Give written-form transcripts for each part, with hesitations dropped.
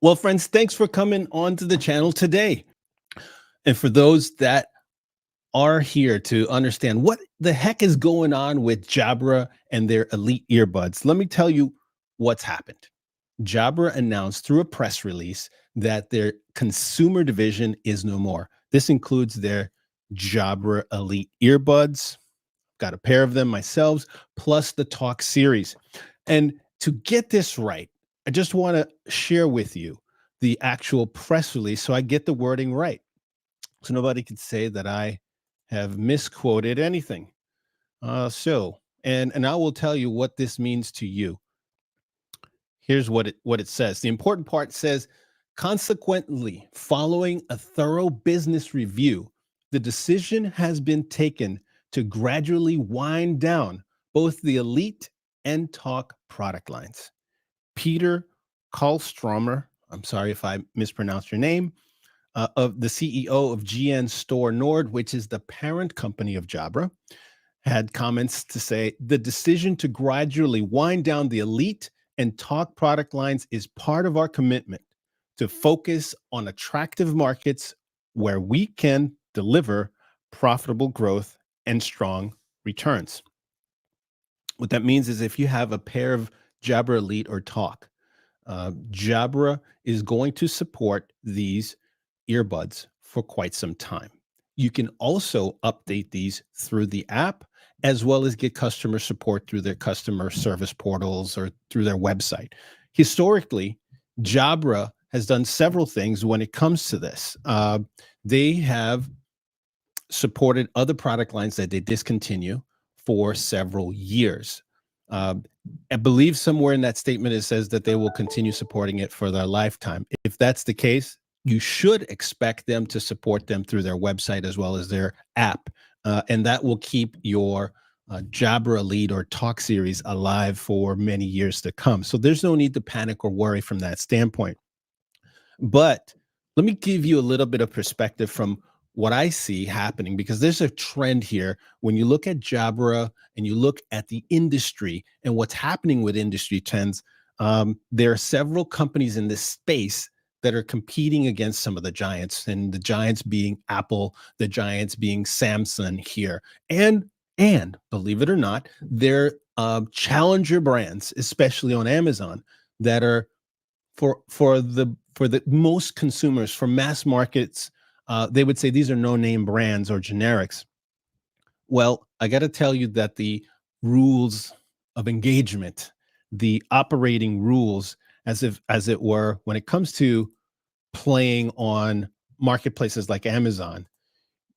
Well, friends, thanks for coming on to the channel today. And for those that are here to understand what the heck is going on with Jabra and their Elite Earbuds, let me tell you what's happened. Jabra announced through a press release that their consumer division is no more. This includes their Jabra Elite Earbuds. Got a pair of them myself, plus the Talk series. And to get this right, I just want to share with you the actual press release so I get the wording right. So nobody can say that I have misquoted anything. And I will tell you what this means to you. Here's what it says. The important part says, consequently, following a thorough business review, the decision has been taken to gradually wind down both the Elite and Talk product lines. Peter Karlstromer, I'm sorry if I mispronounced your name, of the CEO of GN Store Nord, which is the parent company of Jabra, had comments to say, the decision to gradually wind down the Elite and Talk product lines is part of our commitment to focus on attractive markets where we can deliver profitable growth and strong returns. What that means is if you have a pair of Jabra Elite or Talk, Jabra is going to support these earbuds for quite some time. You can also update these through the app, as well as get customer support through their customer service portals or through their website. Historically, Jabra has done several things when it comes to this. They have supported other product lines that they discontinue for several years. I believe somewhere in that statement it says that they will continue supporting it for their lifetime. If that's the case, you should expect them to support them through their website as well as their app. And that will keep your Jabra Elite or Talk series alive for many years to come. So there's no need to panic or worry from that standpoint. But let me give you a little bit of perspective from what I see happening, because there's a trend here. When you look at Jabra and you look at the industry and what's happening with industry trends, there are several companies in this space that are competing against some of the giants, and the giants being Apple, the giants being Samsung here. And believe it or not, they're challenger brands, especially on Amazon, that are for the most consumers, for mass markets. They would say these are no-name brands or generics. Well, I got to tell you that the rules of engagement, the operating rules, as it were, when it comes to playing on marketplaces like Amazon,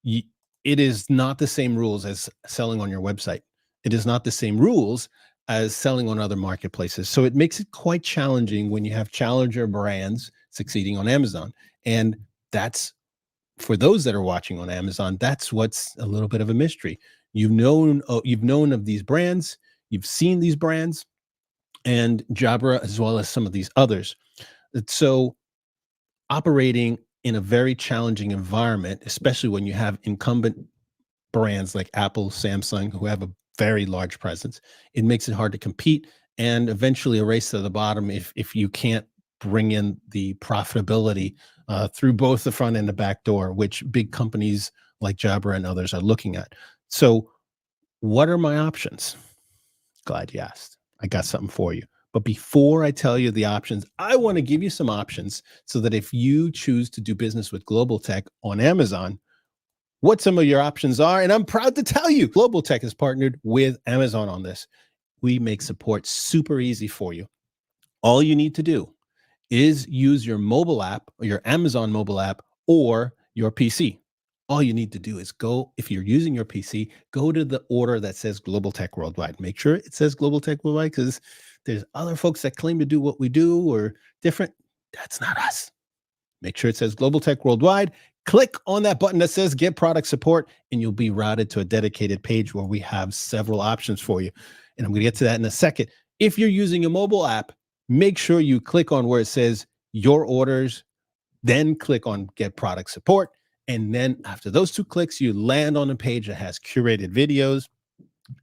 it is not the same rules as selling on your website. It is not the same rules as selling on other marketplaces. So it makes it quite challenging when you have challenger brands succeeding on Amazon. And that's, for those that are watching on Amazon, that's what's a little bit of a mystery. You've known of these brands, you've seen these brands, and Jabra as well as some of these others. So operating in a very challenging environment, especially when you have incumbent brands like Apple, Samsung, who have a very large presence, it makes it hard to compete and eventually a race to the bottom if you can't bring in the profitability through both the front and the back door, which big companies like Jabra and others are looking at. So what are my options? Glad you asked. I got something for you. But before I tell you the options, I want to give you some options so that if you choose to do business with Global Tech on Amazon, what some of your options are. And I'm proud to tell you, Global Tech has partnered with Amazon on this. We make support super easy for you. All you need to do is use your mobile app or your Amazon mobile app or your PC. All you need to do is go, if you're using your PC, go to the order that says Global Tech Worldwide. Make sure it says Global Tech Worldwide, because there's other folks that claim to do what we do or different. That's not us. Make sure it says Global Tech Worldwide. Click on that button that says Get Product Support, and you'll be routed to a dedicated page where we have several options for you. And I'm going to get to that in a second. If you're using a mobile app, make sure you click on where it says Your Orders, then click on Get Product Support. And then after those two clicks, you land on a page that has curated videos.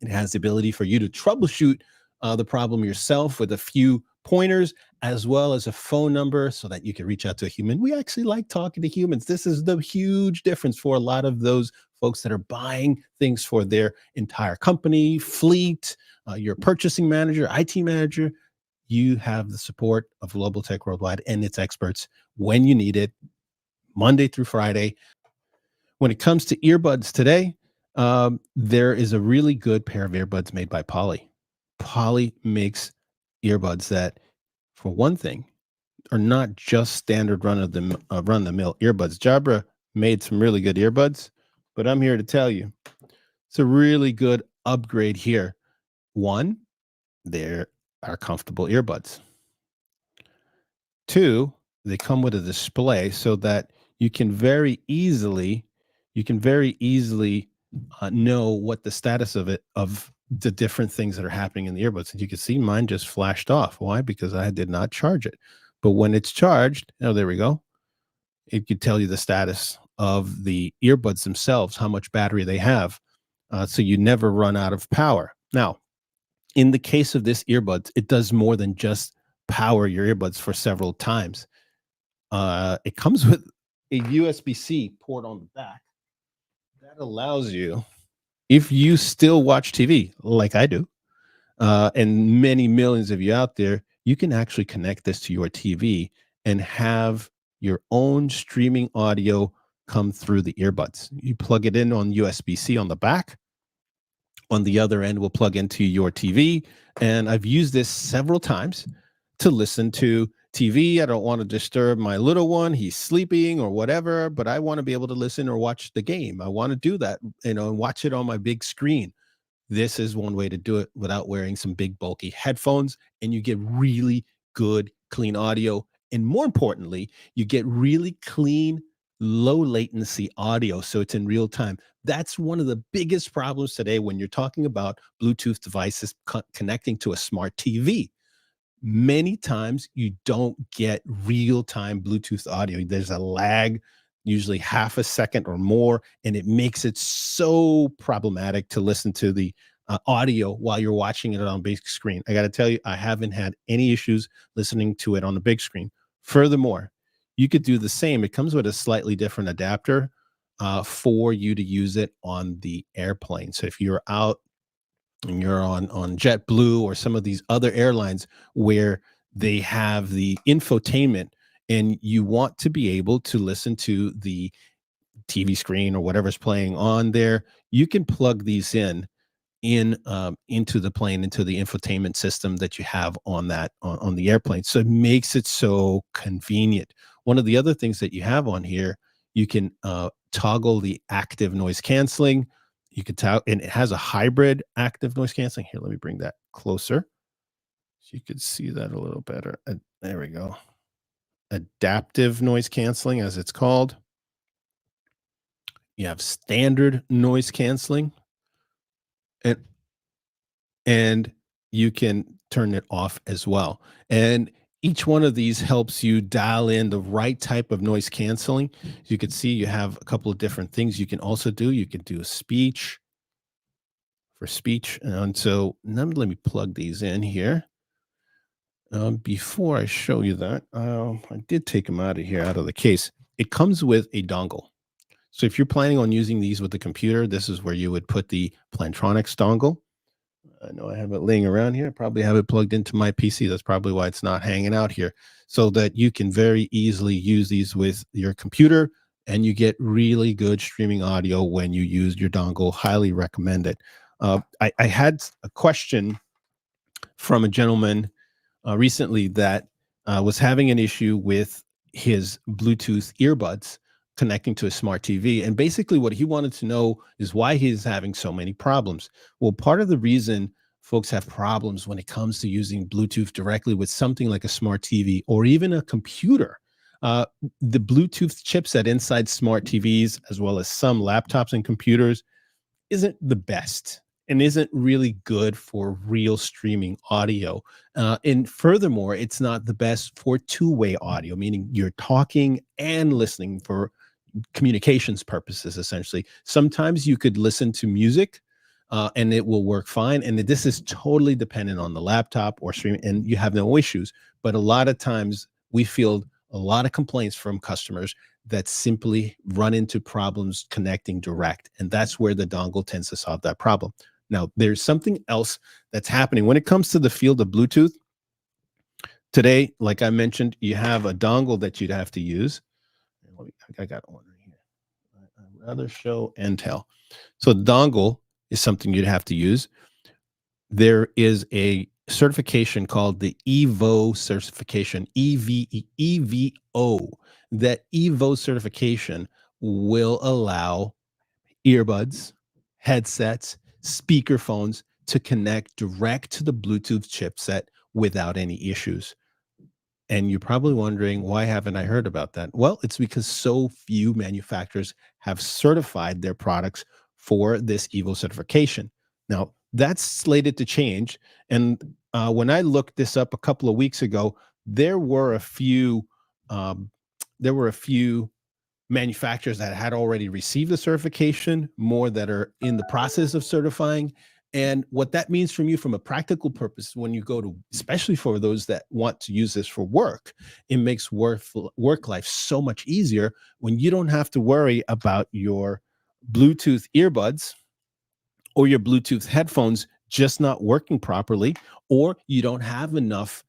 It has the ability for you to troubleshoot the problem yourself with a few pointers, as well as a phone number so that you can reach out to a human. We actually like talking to humans. This is the huge difference for a lot of those folks that are buying things for their entire company, fleet, your purchasing manager, IT manager. You have the support of Global Tech Worldwide and its experts when you need it, Monday through Friday. When it comes to earbuds today, there is a really good pair of earbuds made by Poly. Poly makes earbuds that, for one thing, are not just standard run of the mill earbuds. Jabra made some really good earbuds, but I'm here to tell you it's a really good upgrade here. One, they are comfortable earbuds. Two, they come with a display so that you can very easily know what the status of the different things that are happening in the earbuds. And you can see mine just flashed off. Why? Because I did not charge it. But when it's charged, oh, there we go. It could tell you the status of the earbuds themselves, how much battery they have, so you never run out of power. Now, in the case of this earbuds, it does more than just power your earbuds for several times. It comes with a USB-C port on the back that allows you, if you still watch TV like I do, and many millions of you out there, you can actually connect this to your TV and have your own streaming audio come through the earbuds. You plug it in on USB-C on the back. On the other end will plug into your TV. And I've used this several times to listen to TV. I don't want to disturb my little one. He's sleeping or whatever, but I want to be able to listen or watch the game. I want to do that, and watch it on my big screen. This is one way to do it without wearing some big bulky headphones, and you get really good, clean audio. And more importantly, you get really clean, low latency audio. So it's in real time. That's one of the biggest problems today when you're talking about Bluetooth devices connecting to a smart TV. Many times you don't get real-time Bluetooth audio. There's a lag, usually half a second or more, and it makes it so problematic to listen to the audio while you're watching it on big screen. I got to tell you, I haven't had any issues listening to it on the big screen. Furthermore, you could do the same. It comes with a slightly different adapter for you to use it on the airplane. So if you're out and you're on JetBlue or some of these other airlines where they have the infotainment and you want to be able to listen to the TV screen or whatever's playing on there, you can plug these into the plane, into the infotainment system that you have on on the airplane. So it makes it so convenient. One of the other things that you have on here, you can toggle the active noise canceling. You can tell, and it has a hybrid active noise canceling. Here, let me bring that closer so you could see that a little better. There we go. Adaptive noise canceling, as it's called. You have standard noise canceling, and you can turn it off as well. And each one of these helps you dial in the right type of noise canceling. You can see you have a couple of different things you can also do. You can do a speech for speech. And so let me plug these in here. Before I show you that, I did take them out of the case. It comes with a dongle. So if you're planning on using these with the computer, this is where you would put the Plantronics dongle. I know I have it laying around here. I probably have it plugged into my PC. That's probably why it's not hanging out here. So that you can very easily use these with your computer and you get really good streaming audio when you use your dongle. Highly recommend it. I had a question from a gentleman recently that was having an issue with his Bluetooth earbuds connecting to a smart TV. And basically what he wanted to know is why he's having so many problems. Well, part of the reason folks have problems when it comes to using Bluetooth directly with something like a smart TV or even a computer, the Bluetooth chipset inside smart TVs, as well as some laptops and computers, isn't the best and isn't really good for real streaming audio. And furthermore, it's not the best for two-way audio, meaning you're talking and listening for communications purposes, essentially. Sometimes you could listen to music and it will work fine. And this is totally dependent on the laptop or stream, and you have no issues. But a lot of times we field a lot of complaints from customers that simply run into problems connecting direct. And that's where the dongle tends to solve that problem. Now, there's something else that's happening when it comes to the field of Bluetooth. Today, like I mentioned, you have a dongle that you'd have to use. I got one right here. I'd rather show and tell. So the dongle is something you'd have to use. There is a certification called the EVO certification, EVO. That EVO certification will allow earbuds, headsets, speakerphones to connect direct to the Bluetooth chipset without any issues. And you're probably wondering, why haven't I heard about that? Well, it's because so few manufacturers have certified their products for this EVO certification. Now, that's slated to change. And when I looked this up a couple of weeks ago, there were a few manufacturers that had already received the certification, more that are in the process of certifying. And what that means from you from a practical purpose, when you go to, especially for those that want to use this for work, it makes work life so much easier when you don't have to worry about your Bluetooth earbuds or your Bluetooth headphones just not working properly, or you don't have enough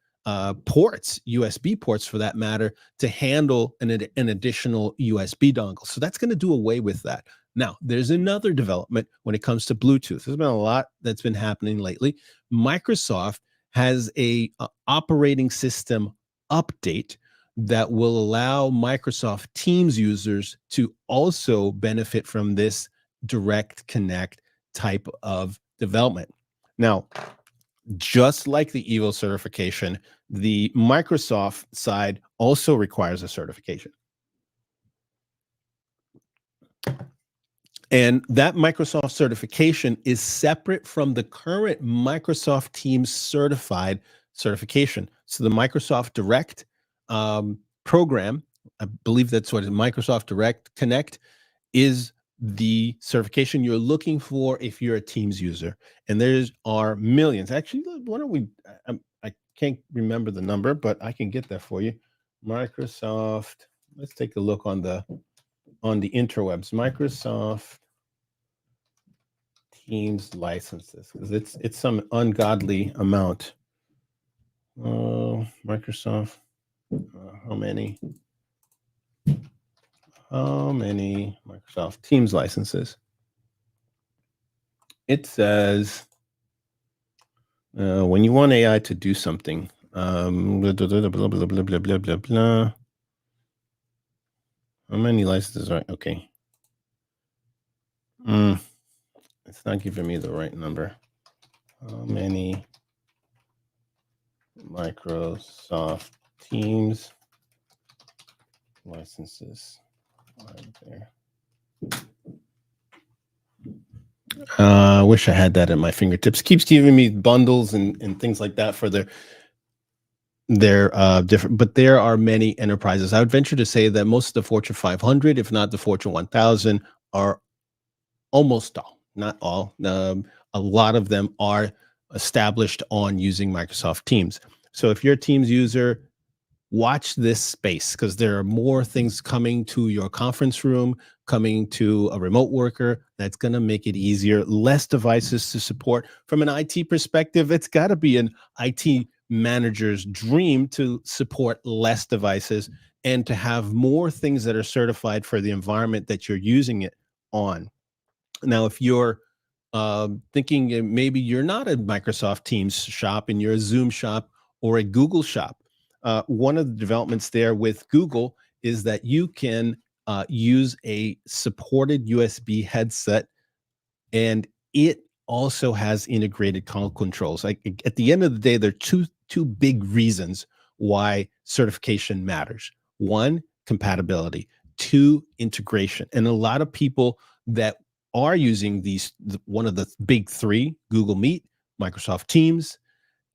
ports, USB ports for that matter, to handle an additional USB dongle. So that's going to do away with that. Now, there's another development when it comes to Bluetooth. There's been a lot that's been happening lately. Microsoft has a operating system update that will allow Microsoft Teams users to also benefit from this direct connect type of development. Now, just like the EVO certification, the Microsoft side also requires a certification. And that Microsoft certification is separate from the current Microsoft Teams certified certification. So the Microsoft Direct program, I believe that's what it is, Microsoft Direct Connect, is the certification you're looking for if you're a Teams user. And there are millions. Actually, why don't we, I can't remember the number, but I can get that for you. Microsoft, let's take a look on the interwebs. Microsoft Teams licenses, because it's some ungodly amount. Microsoft, how many Microsoft Teams licenses? It says when you want AI to do something, blah, blah, blah, blah, blah, blah, blah, blah, blah, blah. How many licenses are okay? It's not giving me the right number. How many Microsoft Teams licenses are there? I wish I had that at my fingertips. Keeps giving me bundles and things like that for their different, but there are many enterprises. I would venture to say that most of the Fortune 500, if not the Fortune 1000, are almost all, not all. A lot of them are established on using Microsoft Teams. So if you're a Teams user, watch this space, because there are more things coming to your conference room, coming to a remote worker, that's going to make it easier, less devices to support. From an IT perspective, it's got to be an IT manager's dream to support less devices and to have more things that are certified for the environment that you're using it on. Now, if you're thinking maybe you're not a Microsoft Teams shop and you're a Zoom shop or a Google shop, one of the developments there with Google is that you can use a supported USB headset, and it also has integrated call controls. Like, at the end of the day, there are two big reasons why certification matters. One, compatibility. Two, integration. And a lot of people that are using one of the big three, Google Meet, Microsoft Teams,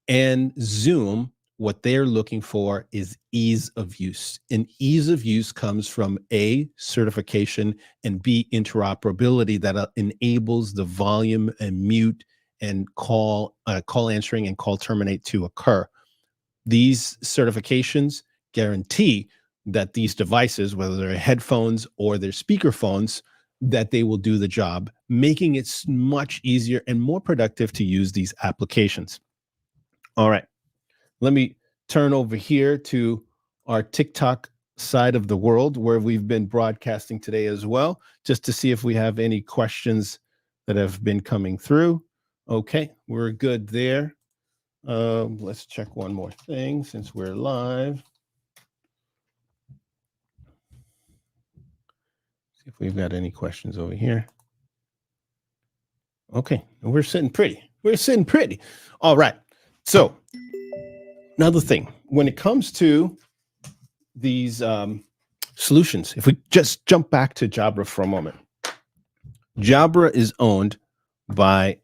and Zoom, what they're looking for is ease of use. And ease of use comes from A, certification, and B, interoperability that enables the volume and mute and call answering and call terminate to occur. These certifications guarantee that these devices, whether they're headphones or they're speakerphones, that they will do the job, making it much easier and more productive to use these applications. All right, let me turn over here to our TikTok side of the world where we've been broadcasting today as well, just to see if we have any questions that have been coming through. Okay, we're good there. Let's check one more thing since we're live. See if we've got any questions over here. Okay, we're sitting pretty. We're sitting pretty. All right. So another thing, when it comes to these solutions, if we just jump back to Jabra for a moment, Jabra is owned by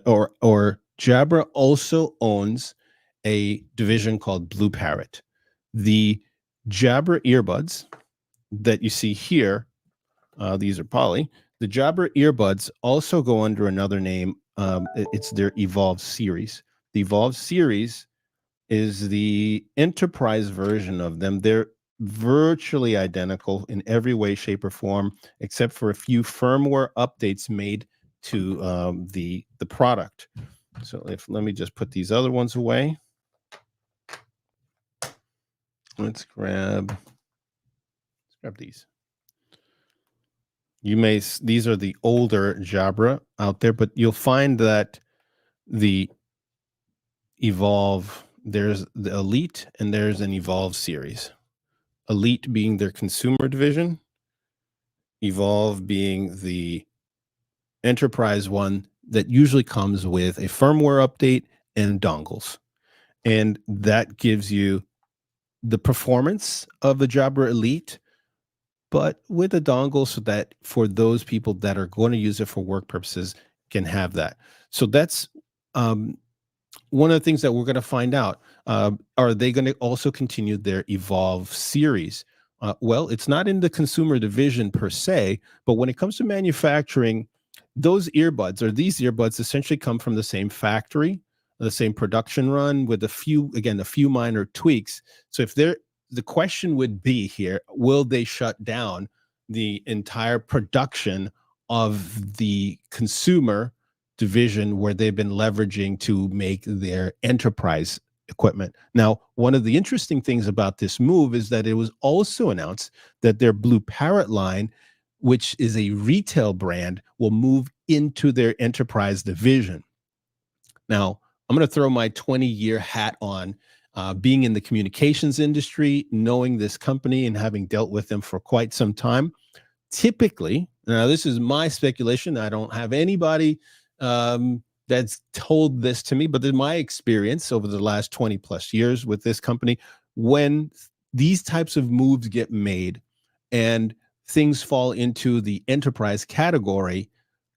or Jabra also owns a division called Blue Parrot. The Jabra earbuds that you see here, these are poly. The Jabra earbuds also go under another name. It's their Evolve series. The Evolve series is the enterprise version of them. They're virtually identical in every way, shape, or form, except for a few firmware updates made to the product. So let me just put these other ones away. Let's grab these. These are the older Jabra out there, but you'll find that the Evolve, there's the Elite and there's an Evolve series. Elite being their consumer division, Evolve being the enterprise one that usually comes with a firmware update and dongles. And that gives you the performance of the Jabra Elite, but with a dongle so that for those people that are going to use it for work purposes can have that. So that's one of the things that we're going to find out. Are they going to also continue their Evolve series? Well, it's not in the consumer division per se, but when it comes to manufacturing, those earbuds or these earbuds essentially come from the same factory, the same production run with a few minor tweaks. So if the question would be here, will they shut down the entire production of the consumer division where they've been leveraging to make their enterprise equipment? Now, one of the interesting things about this move is that it was also announced that their Blue Parrot line, which is a retail brand, will move into their enterprise division. Now, I'm going to throw my 20-year hat on, being in the communications industry, knowing this company and having dealt with them for quite some time. Typically, now this is my speculation, I don't have anybody that's told this to me, but in my experience over the last 20 plus years with this company, when these types of moves get made and things fall into the enterprise category,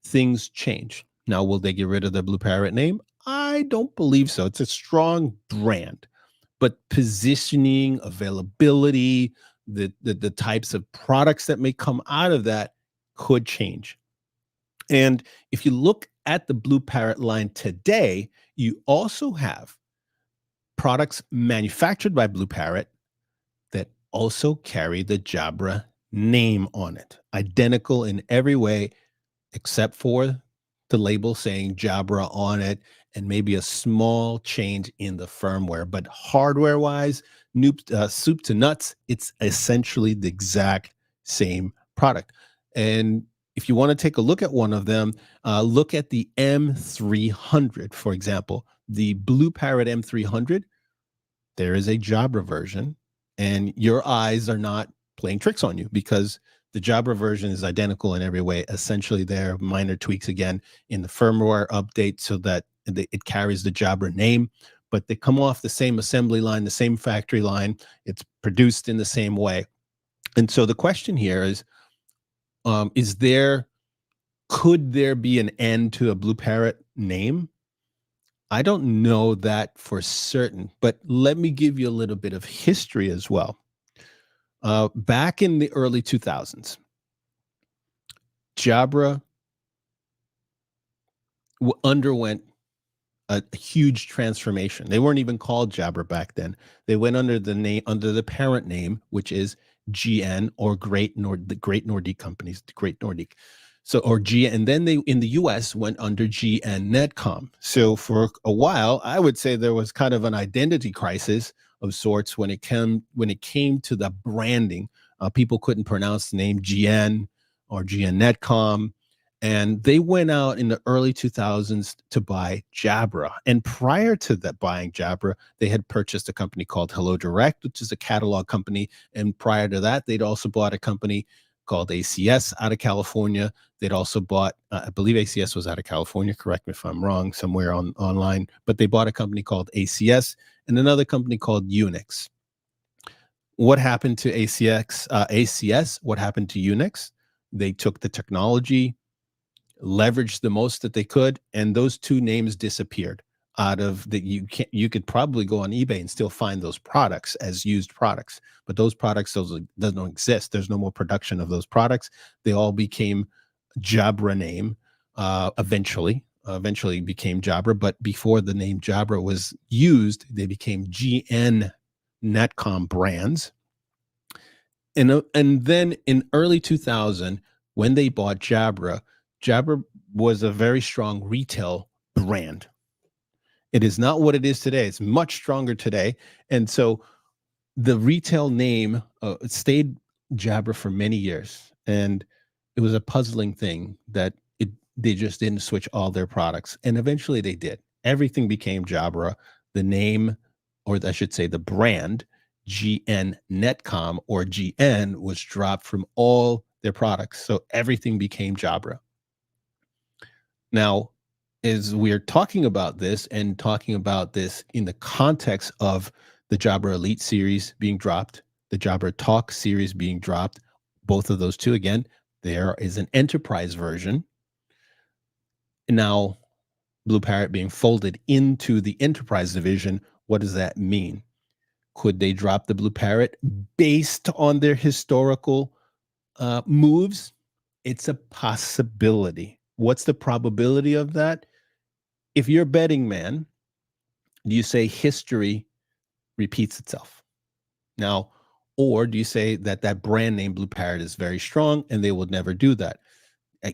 things change. Now, will they get rid of the Blue Parrot name? I don't believe so. It's a strong brand, but positioning, availability, the types of products that may come out of that could change. And if you look at the Blue Parrot line today, you also have products manufactured by Blue Parrot that also carry the Jabra name on it, identical in every way, except for the label saying Jabra on it and maybe a small change in the firmware. But hardware-wise, soup to nuts, it's essentially the exact same product. And if you want to take a look at one of them, look at the M300, for example. The Blue Parrot M300, there is a Jabra version, and your eyes are not playing tricks on you because the Jabra version is identical in every way. Essentially, there are minor tweaks again in the firmware update so that it carries the Jabra name, but they come off the same assembly line, the same factory line. It's produced in the same way. And so the question here is could there be an end to a Blue Parrot name? I don't know that for certain, but let me give you a little bit of history as well. Back in the early 2000s, Jabra underwent a huge transformation. They weren't even called Jabra back then. They went under the parent name, which is GN, or the Great Nordic Companies, the Great Nordic. So, or GN, and then they in the US went under GN Netcom. So for a while, I would say there was kind of an identity crisis of sorts when it came to the branding. People couldn't pronounce the name GN or GN Netcom, and they went out in the early 2000s to buy Jabra. And prior to that buying Jabra, they had purchased a company called Hello Direct, which is a catalog company. And prior to that, they'd also bought a company called ACS out of California. They'd also bought, I believe ACS was out of California, correct me if I'm wrong, somewhere online, but they bought a company called ACS and another company called Unix. What happened to ACS? What happened to Unix? They took the technology, leveraged the most that they could, and those two names disappeared out of the you could probably go on eBay and still find those products as used products, but those products don't exist. There's no more production of those products. They all became Jabra name. Eventually became Jabra, but before the name Jabra was used, they became GN Netcom brands. And then in early 2000, when they bought Jabra, Jabra was a very strong retail brand. It is not what it is today. It's much stronger today. And so the retail name stayed Jabra for many years. And it was a puzzling thing that they just didn't switch all their products. And eventually they did. Everything became Jabra. The name, or I should say the brand, GN Netcom or GN, was dropped from all their products. So everything became Jabra. Now, as we're talking about this and talking about this in the context of the Jabra Elite series being dropped, the Jabra Talk series being dropped, both of those two, again, there is an enterprise version. Now, Blue Parrot being folded into the enterprise division, what does that mean? Could they drop the Blue Parrot based on their historical moves? It's a possibility. What's the probability of that? If you're a betting man, do you say history repeats itself? Now, or do you say that brand name Blue Parrot is very strong and they will never do that?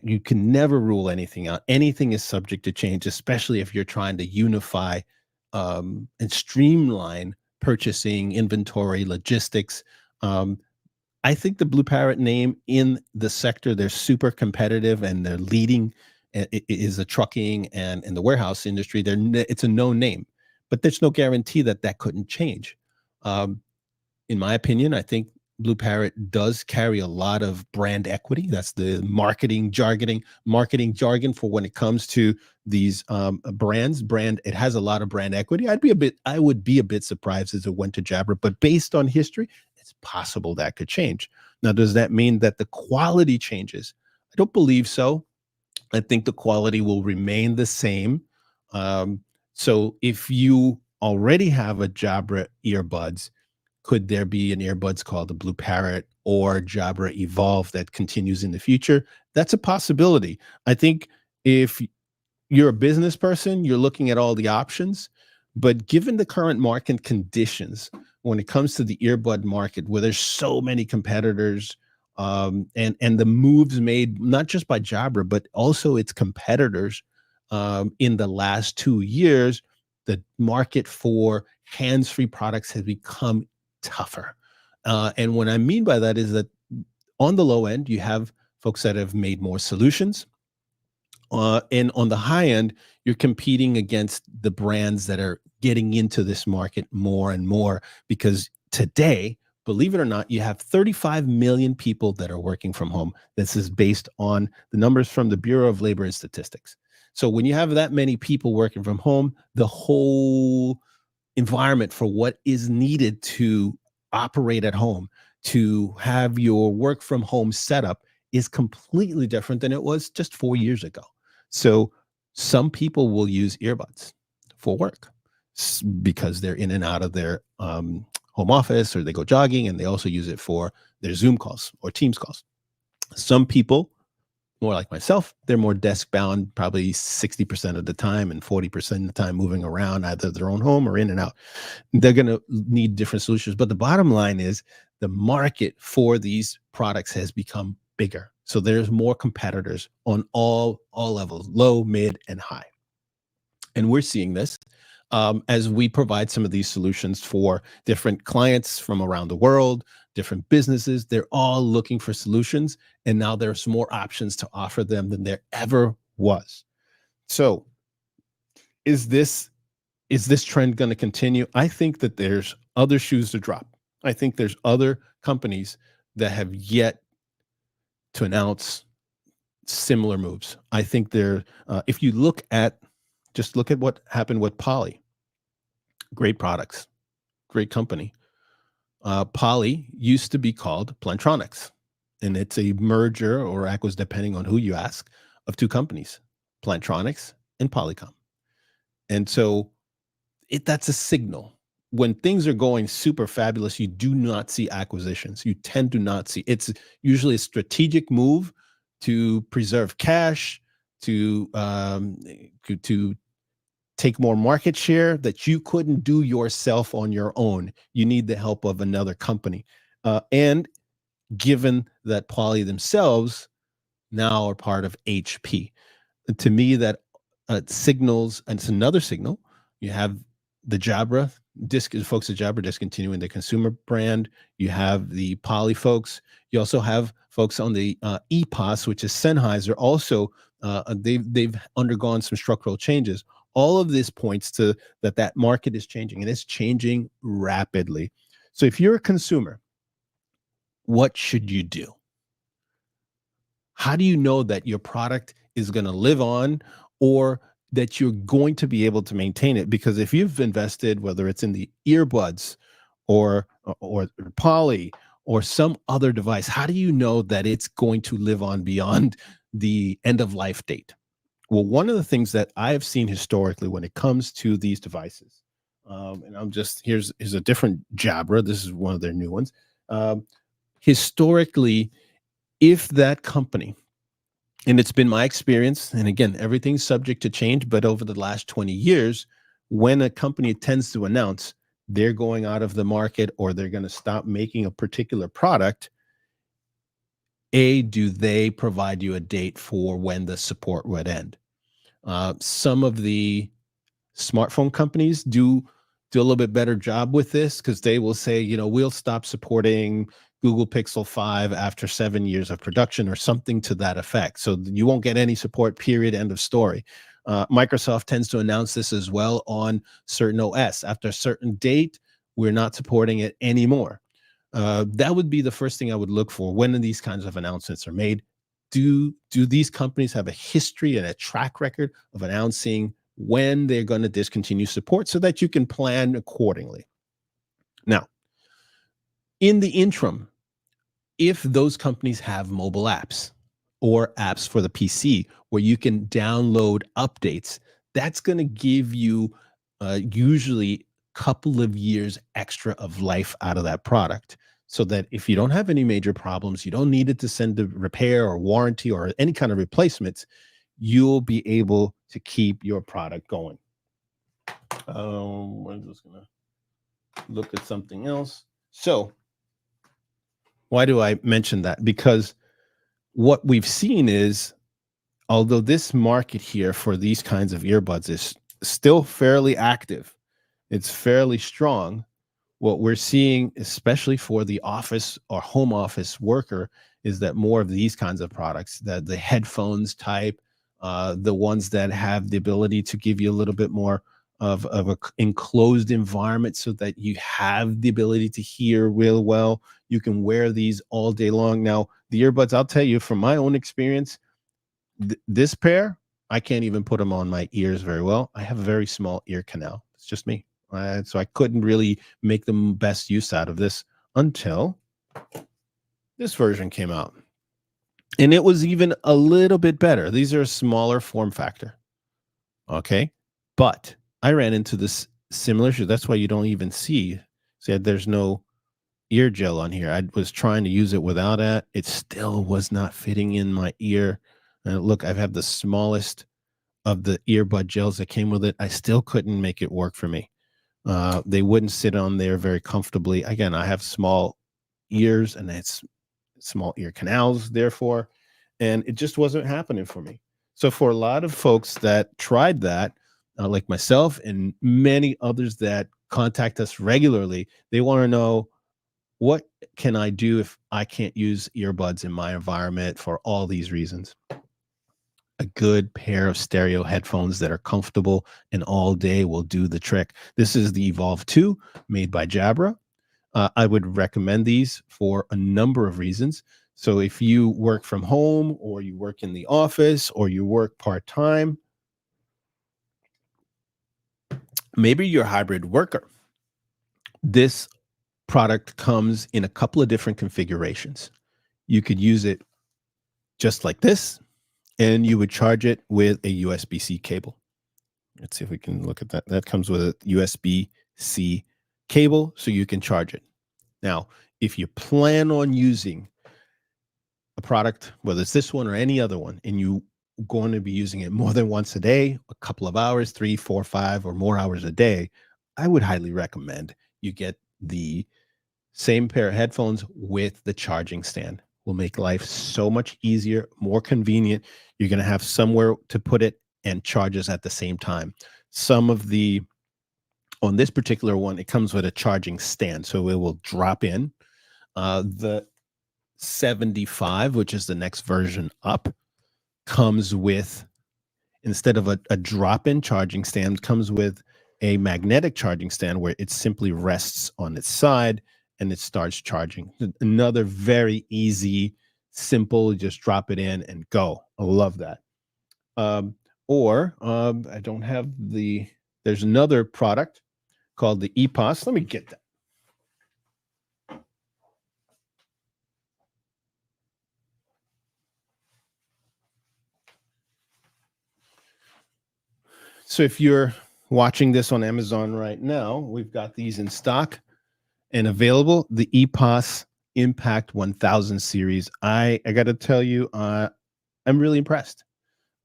You can never rule anything out. Anything is subject to change, especially if you're trying to unify and streamline purchasing, inventory, logistics. I think the Blue Parrot name in the sector, they're super competitive and they're leading is the trucking and the warehouse industry. It's a known name, but there's no guarantee that couldn't change. In my opinion, I think Blue Parrot does carry a lot of brand equity. That's the marketing jargon for when it comes to these brands. It has a lot of brand equity. I would be a bit surprised as it went to Jabra, but based on history, it's possible that could change. Now, does that mean that the quality changes? I don't believe so. I think the quality will remain the same. So if you already have a Jabra earbuds, could there be an earbuds called the Blue Parrot or Jabra Evolve that continues in the future? That's a possibility. I think if you're a business person, you're looking at all the options, but given the current market conditions, when it comes to the earbud market, where there's so many competitors, and the moves made not just by Jabra but also its competitors in the last 2 years, the market for hands-free products has become tougher. And what I mean by that is that on the low end, you have folks that have made more solutions. And on the high end, you're competing against the brands that are getting into this market more and more, because today, believe it or not, you have 35 million people that are working from home. This is based on the numbers from the Bureau of Labor and Statistics. So when you have that many people working from home, the whole environment for what is needed to operate at home, to have your work from home setup, is completely different than it was just 4 years ago. So some people will use earbuds for work because they're in and out of their home office, or they go jogging, and they also use it for their Zoom calls or Teams calls. Some people, more like myself, they're more desk bound, probably 60% of the time, and 40% of the time moving around either their own home or in and out. They're going to need different solutions. But the bottom line is the market for these products has become bigger. So there's more competitors on all levels, low, mid, and high. And we're seeing this as we provide some of these solutions for different clients from around the world, different businesses. They're all looking for solutions. And now there's more options to offer them than there ever was. So is this trend going to continue? I think that there's other shoes to drop. I think there's other companies that have yet to announce similar moves. I think if you look at what happened with Poly, great products, great company. Poly used to be called Plantronics, and it's a merger or acquisition, depending on who you ask, of two companies, Plantronics and Polycom. And so that's a signal. When things are going super fabulous, you do not see acquisitions. You tend to not see. It's usually a strategic move to preserve cash, to take more market share that you couldn't do yourself on your own. You need the help of another company. And given that Poly themselves now are part of HP, to me that signals, and it's another signal. You have the Jabra folks at Jabra discontinuing the consumer brand. You have the Poly folks. You also have folks on the EPOS, which is Sennheiser. Also, they've undergone some structural changes. All of this points to that market is changing, and it's changing rapidly. So if you're a consumer, what should you do? How do you know that your product is going to live on, or that you're going to be able to maintain it? Because if you've invested, whether it's in the earbuds or Poly or some other device, how do you know that it's going to live on beyond the end of life date? Well, one of the things that I have seen historically when it comes to these devices, and here's a different Jabra. This is one of their new ones. Historically, if that company, and it's been my experience, and again, everything's subject to change, but over the last 20 years, when a company tends to announce they're going out of the market or they're going to stop making a particular product, do they provide you a date for when the support would end? Some of the smartphone companies do a little bit better job with this, because they will say, we'll stop supporting Google Pixel 5 after 7 years of production, or something to that effect. So you won't get any support, period, end of story. Microsoft tends to announce this as well on certain OS. After a certain date, we're not supporting it anymore. That would be the first thing I would look for when these kinds of announcements are made. Do these companies have a history and a track record of announcing when they're going to discontinue support, so that you can plan accordingly? Now, in the interim, if those companies have mobile apps or apps for the PC where you can download updates, that's going to give you usually a couple of years extra of life out of that product, so that if you don't have any major problems, you don't need it to send a repair or warranty or any kind of replacements, you'll be able to keep your product going. I'm just going to look at something else. So why do I mention that? Because what we've seen is, although this market here for these kinds of earbuds is still fairly active, it's fairly strong, what we're seeing, especially for the office or home office worker, is that more of these kinds of products, that the headphones type, the ones that have the ability to give you a little bit more of an enclosed environment, so that you have the ability to hear real well. You can wear these all day long. Now, the earbuds, I'll tell you from my own experience, this pair, I can't even put them on my ears very well. I have a very small ear canal. It's just me. So I couldn't really make the best use out of this until this version came out. And it was even a little bit better. These are a smaller form factor. Okay. But I ran into this similar issue. That's why you don't even see there's no ear gel on here. I was trying to use it without that. It still was not fitting in my ear. Look, I've had the smallest of the earbud gels that came with it. I still couldn't make it work for me. They wouldn't sit on there very comfortably. Again, I have small ears and it's small ear canals, therefore, and it just wasn't happening for me. So for a lot of folks that tried that, like myself and many others that contact us regularly, they want to know, what can I do if I can't use earbuds in my environment for all these reasons? A good pair of stereo headphones that are comfortable and all day will do the trick. This is the Evolve 2 made by Jabra. I would recommend these for a number of reasons. So if you work from home or you work in the office or you work part-time, maybe you're a hybrid worker. This product comes in a couple of different configurations. You could use it just like this, and you would charge it with a USB-C cable. Let's see if we can look at that. That comes with a USB-C cable, so you can charge it. Now, if you plan on using a product, whether it's this one or any other one, and you're going to be using it more than once a day, a couple of hours, 3, 4, 5, or more hours a day, I would highly recommend you get the same pair of headphones with the charging stand. Will make life so much easier, more convenient. You're going to have somewhere to put it and charges at the same time. On this particular one, it comes with a charging stand, so it will drop in. The 75, which is the next version up, comes with, instead of a drop-in charging stand, comes with a magnetic charging stand where it simply rests on its side and it starts charging. Another very easy, simple, just drop it in and go. I love that. I don't have there's another product called the EPOS. Let me get that. So if you're watching this on Amazon right now, we've got these in stock and available. The EPOS Impact 1000 series. I got to tell you, I'm really impressed.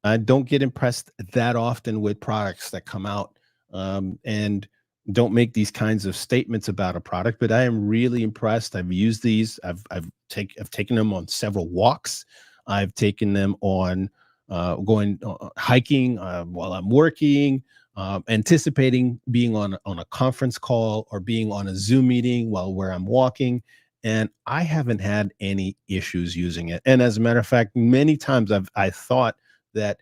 I don't get impressed that often with products that come out and don't make these kinds of statements about a product, but I am really impressed. I've used these. I've taken them on several walks. I've taken them on going hiking while I'm working, anticipating being on a conference call or being on a Zoom meeting where I'm walking. And I haven't had any issues using it. And as a matter of fact, many times I thought that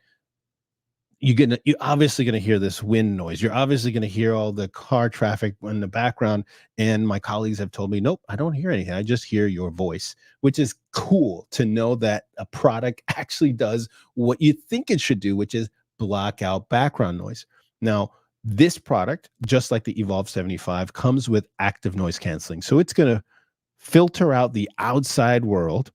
you're obviously going to hear this wind noise. You're obviously going to hear all the car traffic in the background. And my colleagues have told me, nope, I don't hear anything. I just hear your voice, which is cool to know that a product actually does what you think it should do, which is block out background noise. Now, this product, just like the Evolve 75, comes with active noise canceling. So it's going to filter out the outside world.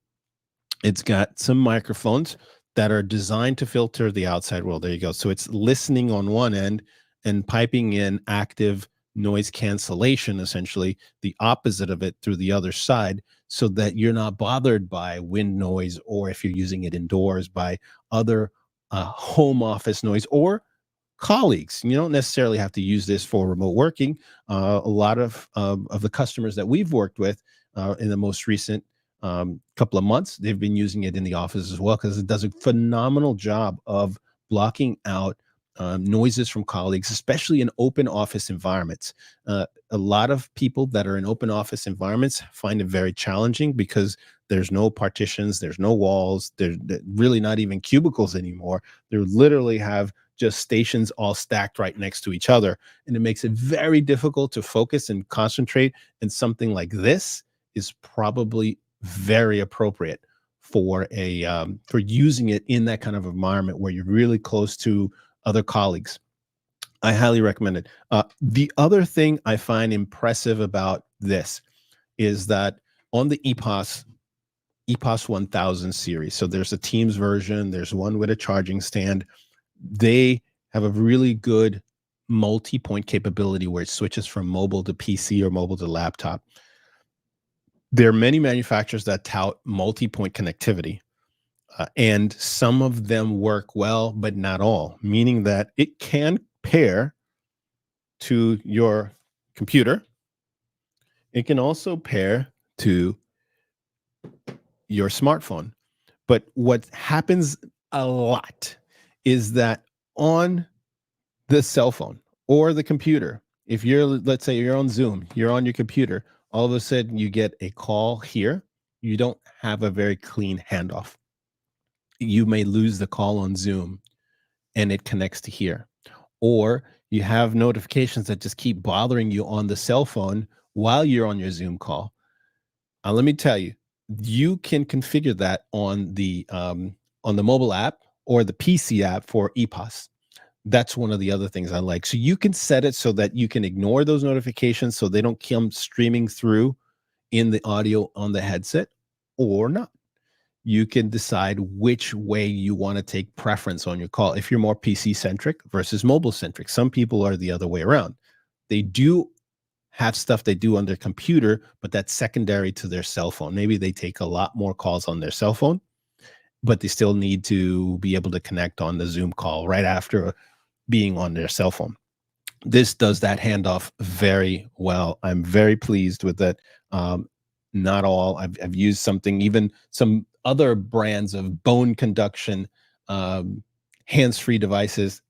It's got some microphones that are designed to filter the outside world. There you go. So it's listening on one end and piping in active noise cancellation, essentially the opposite of it through the other side, so that you're not bothered by wind noise, or if you're using it indoors, by other home office noise or colleagues. You don't necessarily have to use this for remote working. A lot of the customers that we've worked with in the most recent couple of months, they've been using it in the office as well, because it does a phenomenal job of blocking out noises from colleagues, especially in open office environments. A lot of people that are in open office environments find it very challenging because there's no partitions, there's no walls, they're really not even cubicles anymore. They literally have just stations all stacked right next to each other. And it makes it very difficult to focus and concentrate. And something like this is probably very appropriate for for using it in that kind of environment where you're really close to other colleagues. I highly recommend it. The other thing I find impressive about this is that on the EPOS 1000 series, so there's a Teams version, there's one with a charging stand. They have a really good multi-point capability where it switches from mobile to PC or mobile to laptop. There are many manufacturers that tout multi-point connectivity, and some of them work well, but not all, meaning that it can pair to your computer. It can also pair to your smartphone. But what happens a lot is that on the cell phone or the computer, if you're, let's say you're on Zoom, you're on your computer, all of a sudden you get a call here, you don't have a very clean handoff. You may lose the call on Zoom and it connects to here. Or you have notifications that just keep bothering you on the cell phone while you're on your Zoom call. Let me tell you, you can configure that on the mobile app or the PC app for EPOS. That's one of the other things I like. So you can set it so that you can ignore those notifications so they don't come streaming through in the audio on the headset or not. You can decide which way you want to take preference on your call. If you're more PC centric versus mobile centric, some people are the other way around. They do have stuff they do on their computer, but that's secondary to their cell phone. Maybe they take a lot more calls on their cell phone, but they still need to be able to connect on the Zoom call right after being on their cell phone. This does that handoff very well. I'm very pleased with it. Not all. I've used something, even some other brands of bone conduction hands-free devices.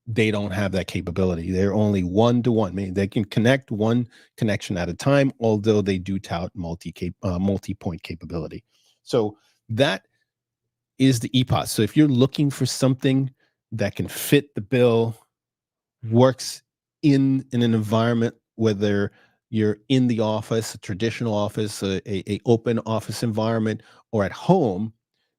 They don't have that capability. They're only one-to-one. I mean, they can connect one connection at a time, although they do tout multi-point capability. So that is the EPOS. So if you're looking for something that can fit the bill, works in an environment, whether you're in the office, a traditional office, a open office environment, or at home,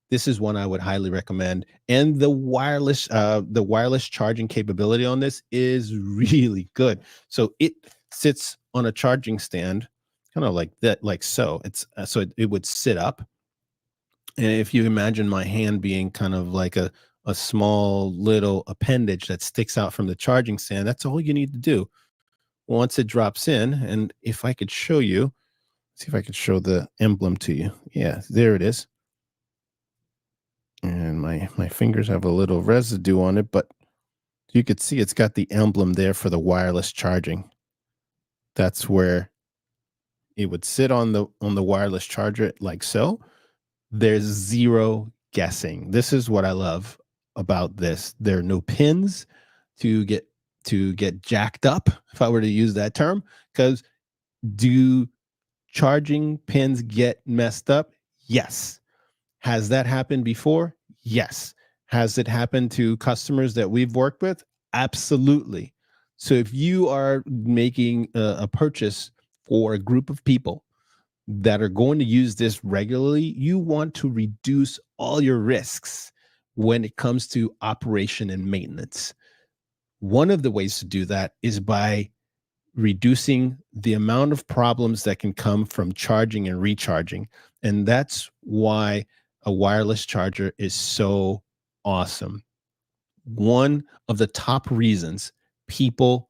this is one I would highly recommend. And the wireless charging capability on this is really good. So it sits on a charging stand, kind of like that, like so. It would sit up. And if you imagine my hand being kind of like a small little appendage that sticks out from the charging stand, that's all you need to do. Once it drops in, and if I could show you, see if I could show the emblem to you. Yeah, there it is. And my fingers have a little residue on it, but you could see it's got the emblem there for the wireless charging. That's where it would sit on the wireless charger, like so. There's zero guessing. This is what I love about this. There are no pins to get jacked up, if I were to use that term, because do charging pins get messed up? Yes. Has that happened before? Yes. Has it happened to customers that we've worked with? Absolutely. So if you are making a purchase for a group of people that are going to use this regularly, you want to reduce all your risks when it comes to operation and maintenance. One of the ways to do that is by reducing the amount of problems that can come from charging and recharging. And that's why a wireless charger is so awesome. One of the top reasons people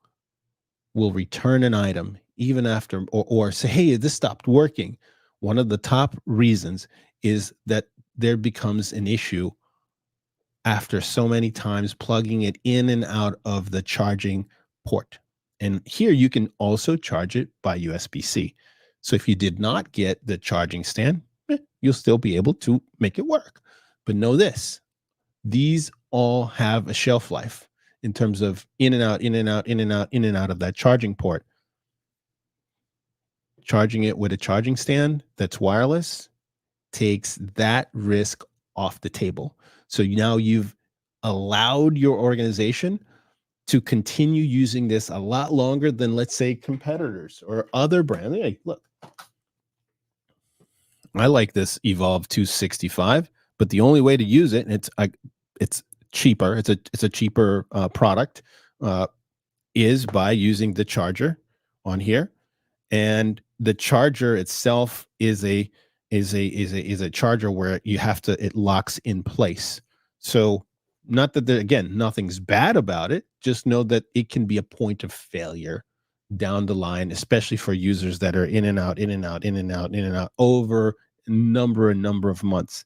will return an item even after, or say, hey, this stopped working. One of the top reasons is that there becomes an issue after so many times plugging it in and out of the charging port. And here you can also charge it by USB-C. So if you did not get the charging stand, you'll still be able to make it work. But know this, these all have a shelf life in terms of in and out, in and out, in and out, in and out of that charging port. Charging it with a charging stand that's wireless takes that risk off the table. So now you've allowed your organization to continue using this a lot longer than, let's say, competitors or other brands. Hey, look, I like this Evolve 265, but the only way to use it, it's cheaper. It's a cheaper product, is by using the charger on here, and the charger itself is a charger where you have to, it locks in place. So Not that again, nothing's bad about it. Just know that it can be a point of failure down the line, especially for users that are in and out, in and out, in and out, in and out over a number of months.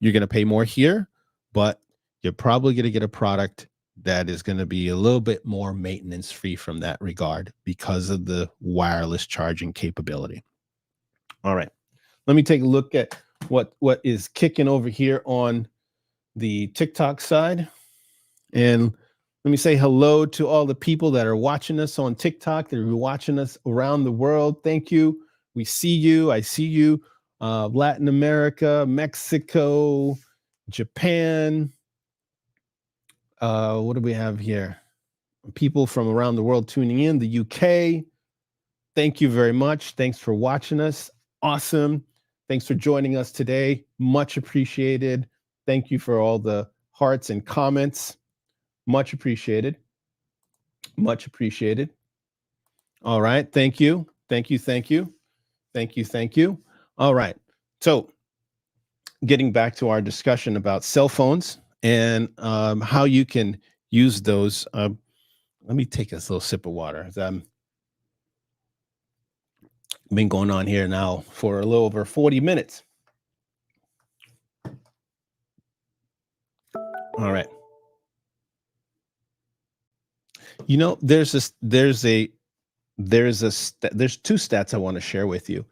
You're going to pay more here, but you're probably going to get a product that is going to be a little bit more maintenance free from that regard because of the wireless charging capability. All right. Let me take a look at what is kicking over here on the TikTok side. And let me say hello to all the people that are watching us on TikTok, that are watching us around the world. Thank you. We see you. I see you. Latin America, Mexico, Japan. What do we have here? People from around the world tuning in. The UK. Thank you very much. Thanks for watching us. Awesome. Thanks for joining us today. Much appreciated. Thank you for all the hearts and comments. Much appreciated. Much appreciated. All right. Thank you. Thank you. Thank you. Thank you. Thank you. All right. So getting back to our discussion about cell phones and how you can use those. Let me take this little sip of water. Been going on here now for a little over 40 minutes. All right. You know, there's two stats I want to share with you.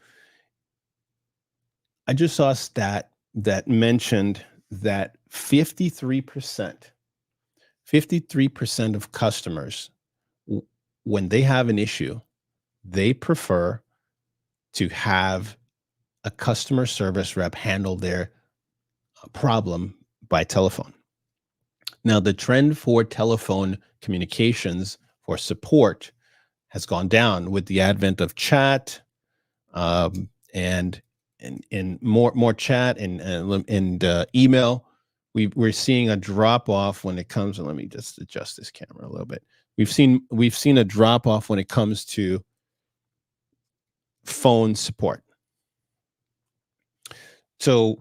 I just saw a stat that mentioned that 53% of customers, when they have an issue, they prefer to have a customer service rep handle their problem by telephone. Now, the trend for telephone communications for support has gone down with the advent of chat, and more chat and email. We're seeing a drop off when it comes. And let me just adjust this camera a little bit. We've seen a drop off when it comes to phone support. So,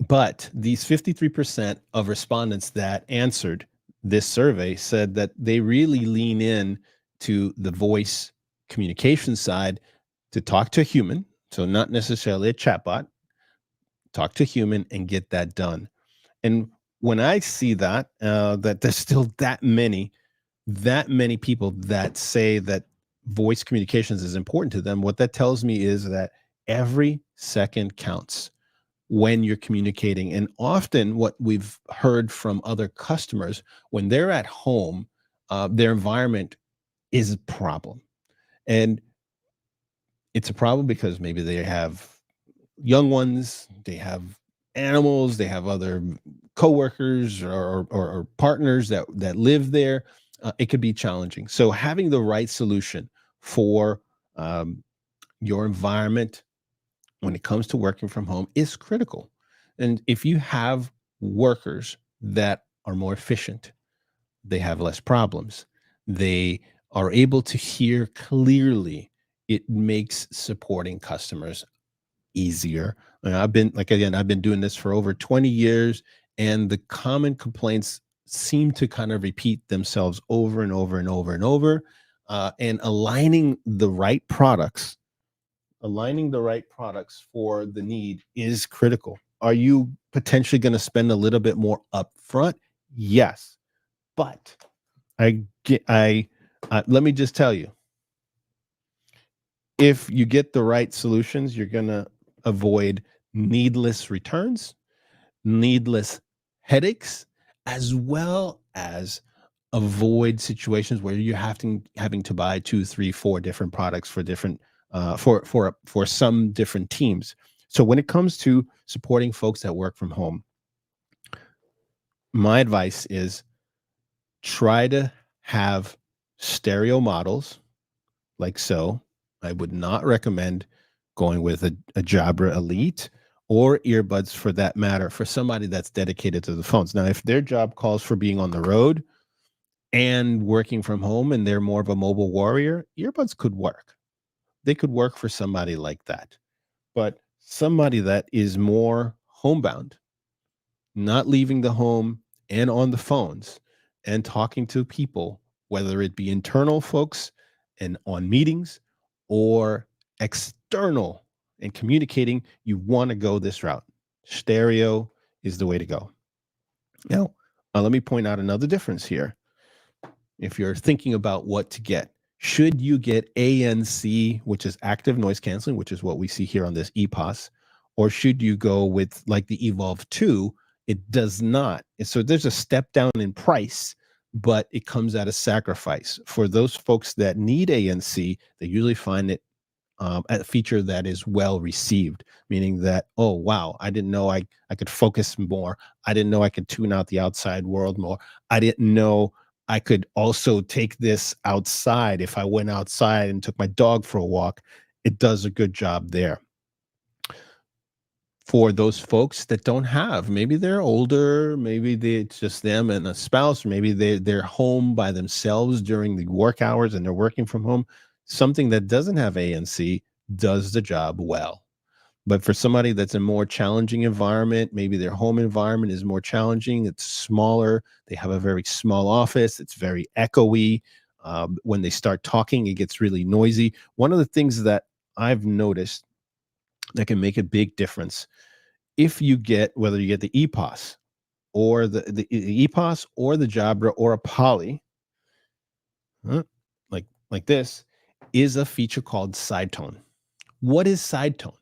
but these 53% of respondents that answered this survey said that they really lean in to the voice communication side to talk to a human. So not necessarily a chatbot, talk to a human and get that done. And when I see that, that there's still that many people that say that voice communications is important to them, what that tells me is that every second counts when you're communicating. And often what we've heard from other customers, when they're at home, their environment is a problem. And it's a problem because maybe they have young ones, they have animals, they have other coworkers or partners that live there. It could be challenging. So having the right solution for your environment when it comes to working from home is critical. And if you have workers that are more efficient, they have less problems, they are able to hear clearly, it makes supporting customers easier. I've been doing this for over 20 years, and the common complaints seem to kind of repeat themselves over and over and over and over. And aligning the right products for the need is critical. Are you potentially going to spend a little bit more upfront? Yes, but let me just tell you, if you get the right solutions, you're going to avoid needless returns, needless headaches, as well as avoid situations where you're having to buy 2, 3, 4 different products for different for some different teams. So when it comes to supporting folks that work from home, my advice is try to have stereo models like so. I would not recommend going with a Jabra Elite or earbuds for that matter for somebody that's dedicated to the phones. Now, if their job calls for being on the road and working from home and they're more of a mobile warrior, earbuds could work. They could work for somebody like that. But somebody that is more homebound not leaving the home and on the phones and talking to people, whether it be internal folks and on meetings or external and communicating, you want to go this route. Stereo is the way to go. Now, let me point out another difference here. If you're thinking about what to get, should you get ANC, which is active noise canceling, which is what we see here on this EPOS, or should you go with like the Evolve 2? It does not. So there's a step down in price, but it comes at a sacrifice. For those folks that need ANC, they usually find it a feature that is well received, meaning that, oh, wow, I didn't know I could focus more. I didn't know I could tune out the outside world more. I didn't know I could also take this outside. If I went outside and took my dog for a walk, it does a good job there. For those folks that don't have, maybe they're older, maybe it's just them and a spouse, or maybe they're home by themselves during the work hours and they're working from home, something that doesn't have ANC does the job well. But for somebody that's a more challenging environment, maybe their home environment is more challenging, it's smaller, they have a very small office, it's very echoey. When they start talking, it gets really noisy. One of the things that I've noticed that can make a big difference, if you get, whether you get the EPOS or the EPOS or the Jabra or a Poly, like this, is a feature called side tone. What is side tone?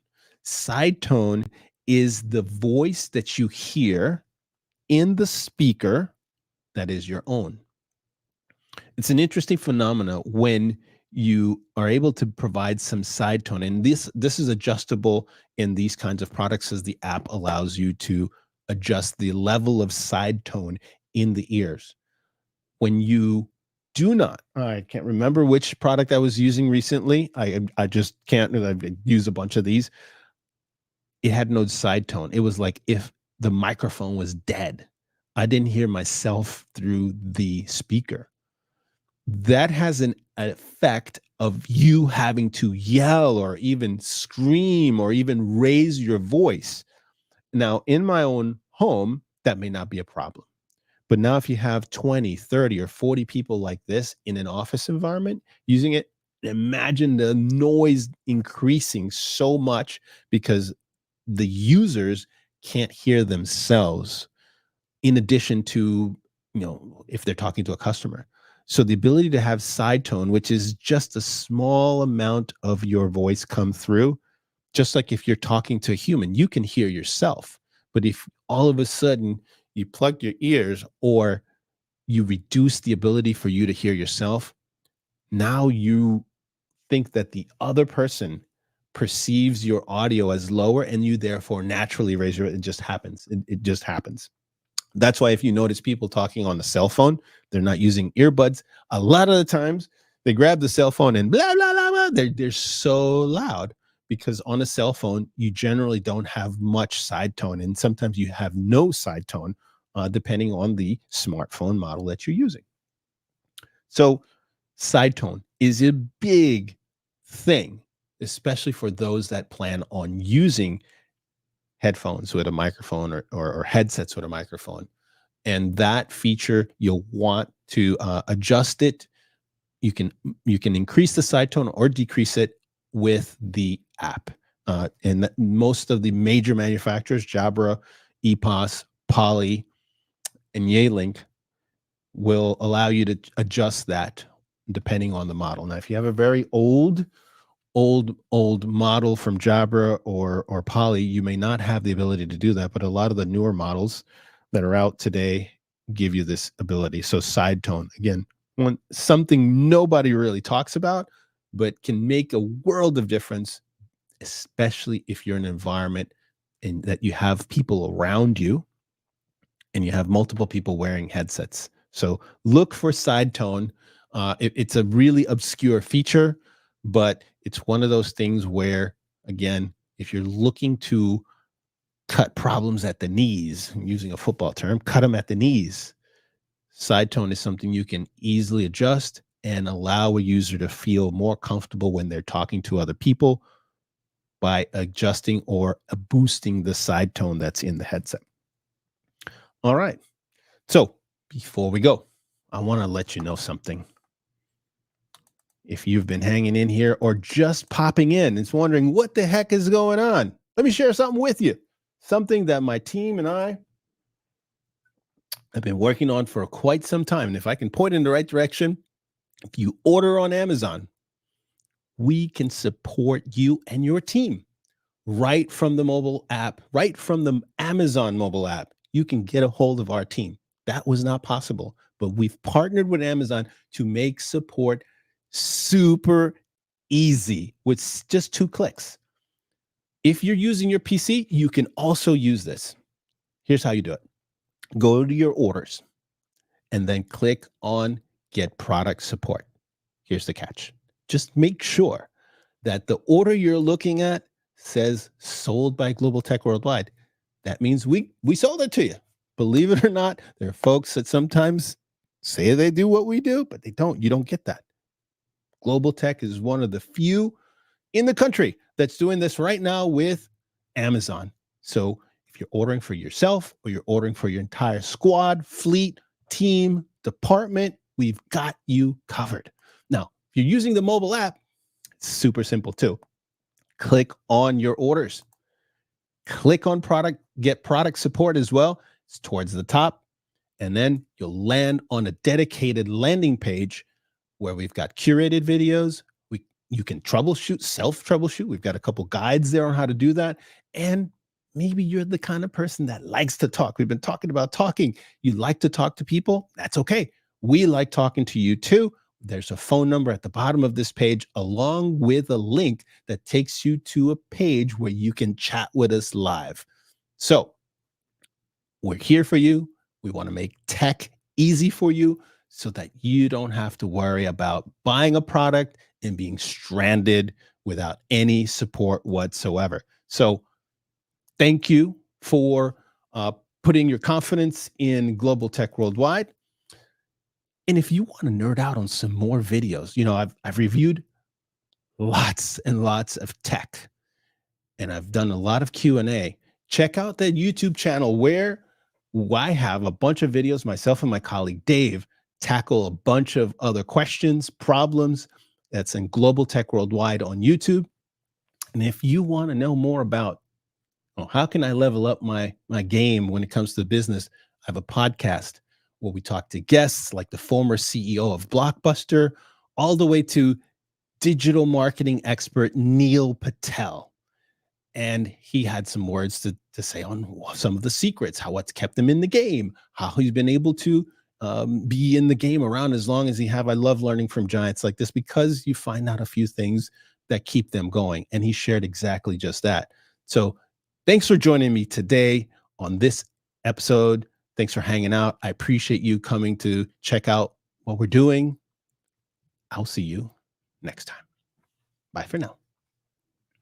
Side tone is the voice that you hear in the speaker that is your own. It's an interesting phenomena when you are able to provide some side tone, and this is adjustable in these kinds of products, as the app allows you to adjust the level of side tone in the ears. When you do not, I can't remember which product I was using recently. I just can't. I've used a bunch of these. It had no side tone. It was like if the microphone was dead. I didn't hear myself through the speaker. That has an effect of you having to yell or even scream or even raise your voice. Now, in my own home, that may not be a problem. But now if you have 20, 30, or 40 people like this in an office environment using it, imagine the noise increasing so much because the users can't hear themselves, in addition to, if they're talking to a customer. So the ability to have side tone, which is just a small amount of your voice come through, just like if you're talking to a human, you can hear yourself. But if all of a sudden you plug your ears or you reduce the ability for you to hear yourself, now you think that the other person perceives your audio as lower and you therefore naturally raise your, it just happens. It just happens. That's why if you notice people talking on the cell phone, they're not using earbuds. A lot of the times they grab the cell phone and blah, blah, blah, blah. They're so loud because on a cell phone, you generally don't have much side tone. And sometimes you have no side tone, depending on the smartphone model that you're using. So side tone is a big thing, especially for those that plan on using headphones with a microphone or headsets with a microphone. And that feature, you'll want to adjust it. You can increase the side tone or decrease it with the app. And most of the major manufacturers, Jabra, EPOS, Poly, and Yealink, will allow you to adjust that depending on the model. Now, if you have a very old model from Jabra or Poly, you may not have the ability to do that, but a lot of the newer models that are out today give you this ability. So side tone, again, something nobody really talks about, but can make a world of difference, especially if you're in an environment and that you have people around you and you have multiple people wearing headsets. So look for side tone. It's a really obscure feature, but it's one of those things where, again, if you're looking to cut problems at the knees, using a football term, cut them at the knees, side tone is something you can easily adjust and allow a user to feel more comfortable when they're talking to other people by adjusting or boosting the side tone that's in the headset. All right. So before we go, I want to let you know something. If you've been hanging in here or just popping in and wondering what the heck is going on, let me share something with you. Something that my team and I have been working on for quite some time. And if I can point in the right direction, if you order on Amazon, we can support you and your team right from the mobile app, right from the Amazon mobile app. You can get a hold of our team. That was not possible, but we've partnered with Amazon to make support super easy with just 2 clicks. If you're using your PC, you can also use this. Here's how you do it. Go to your orders and then click on Get Product Support. Here's the catch. Just make sure that the order you're looking at says sold by Global Tech Worldwide. That means we sold it to you. Believe it or not, there are folks that sometimes say they do what we do, but they don't. You don't get that. Global Tech is one of the few in the country that's doing this right now with Amazon. So if you're ordering for yourself or you're ordering for your entire squad, fleet, team, department, we've got you covered. Now, if you're using the mobile app, it's super simple too. Click on your orders. Click on product, get product support as well. It's towards the top. And then you'll land on a dedicated landing page where we've got curated videos. You can troubleshoot, self-troubleshoot. We've got a couple guides there on how to do that. And maybe you're the kind of person that likes to talk. We've been talking about talking. You like to talk to people. That's okay. We like talking to you too. There's a phone number at the bottom of this page, along with a link that takes you to a page where you can chat with us live. So we're here for you. We want to make tech easy for you so that you don't have to worry about buying a product and being stranded without any support whatsoever. So thank you for putting your confidence in Global Tech Worldwide. And if you want to nerd out on some more videos, I've reviewed lots and lots of tech, and I've done a lot of Q&A. Check out that YouTube channel where I have a bunch of videos. Myself and my colleague Dave tackle a bunch of other questions, problems. That's in Global Tech Worldwide on YouTube. And if you want to know more about how can I level up my game when it comes to business, I have a podcast where we talk to guests like the former CEO of Blockbuster, all the way to digital marketing expert Neil Patel. And he had some words to say on some of the secrets, how what's kept him in the game, how he's been able to be in the game around as long as he have. I love learning from giants like this because you find out a few things that keep them going. And he shared exactly just that. So thanks for joining me today on this episode. Thanks for hanging out. I appreciate you coming to check out what we're doing. I'll see you next time. Bye for now.